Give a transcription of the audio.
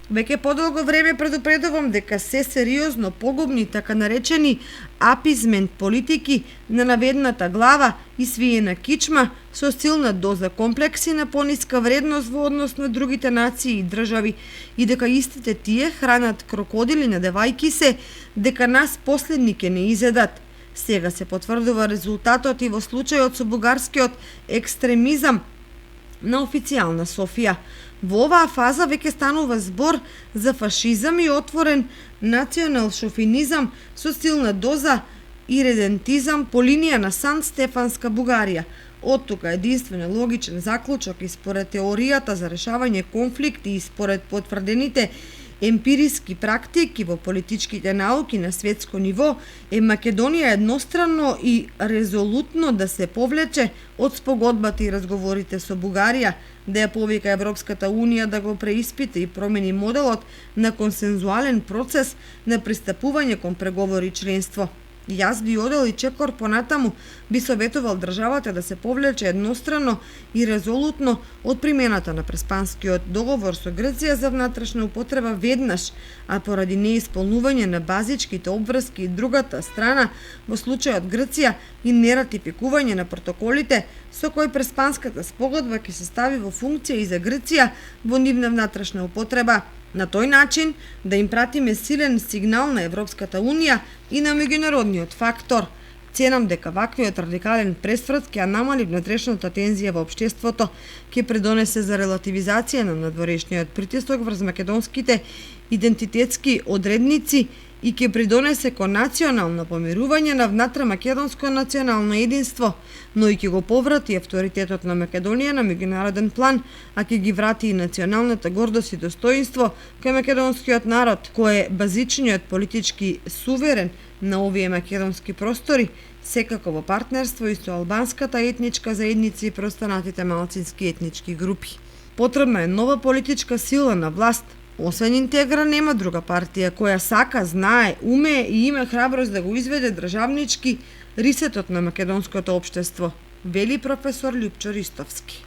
Веќе подолго време предупредувам дека се сериозно погубни така наречени апизмент политики на наведната глава и свиена кичма со силна доза комплекси на пониска вредност во однос на другите нации и држави и дека истите тие хранат крокодили надевајки се дека нас последни ќе не изедат. Сега се потврдува резултатот и во случајот со бугарскиот екстремизам на официјална Софија. Во оваа фаза веќе станува збор за фашизам и отворен национал-шовинизам со силна доза иредентизам по линија на Сан Стефанска Бугарија. Од тука единствен логичен заклучок и според теоријата за решавање конфликти и според потврдените емпириски практики во политичките науки на светско ниво е Македонија едностранно и резолутно да се повлече од спогодбата и разговорите со Бугарија, да ја повика Европската Унија да го преиспита и промени моделот на консензуален процес на пристапување кон преговори и членство. Јас би одел и чекор понатаму би советувал државата да се повлече едностранно и резолутно од примената на Преспанскиот договор со Грција за внатрешна употреба веднаш, а поради неисполнување на базичките обврски и другата страна, во случајот Грција, и нератификување на протоколите со кои Преспанската спогодба ќе се стави во функција и за Грција во нивна внатрешна употреба. На тој начин да им пратиме силен сигнал на Европската Унија и на меѓународниот фактор. Ценам дека ваквиот радикален пресврт ќе намали внатрешната тензија во општеството, ќе придонесе за релативизација на надворешниот притисок врз македонските идентитетски одредници и ќе придонесе кон национално помирување на внатремакедонско национално единство, но и ќе го поврати авторитетот на Македонија на меѓународен план, а ќе ги врати и националната гордост и достоинство кај македонскиот народ, кој е базичниот политички суверен на овие македонски простори, секако во партнерство и со албанската етничка заедница и преостанатите малцински етнички групи. Потребна е нова политичка сила на власт. Освен Интегра нема друга партија која сака, знае, умее и има храброст да го изведе државнички рисетот на македонското општество, вели професор Љупчо Ристовски.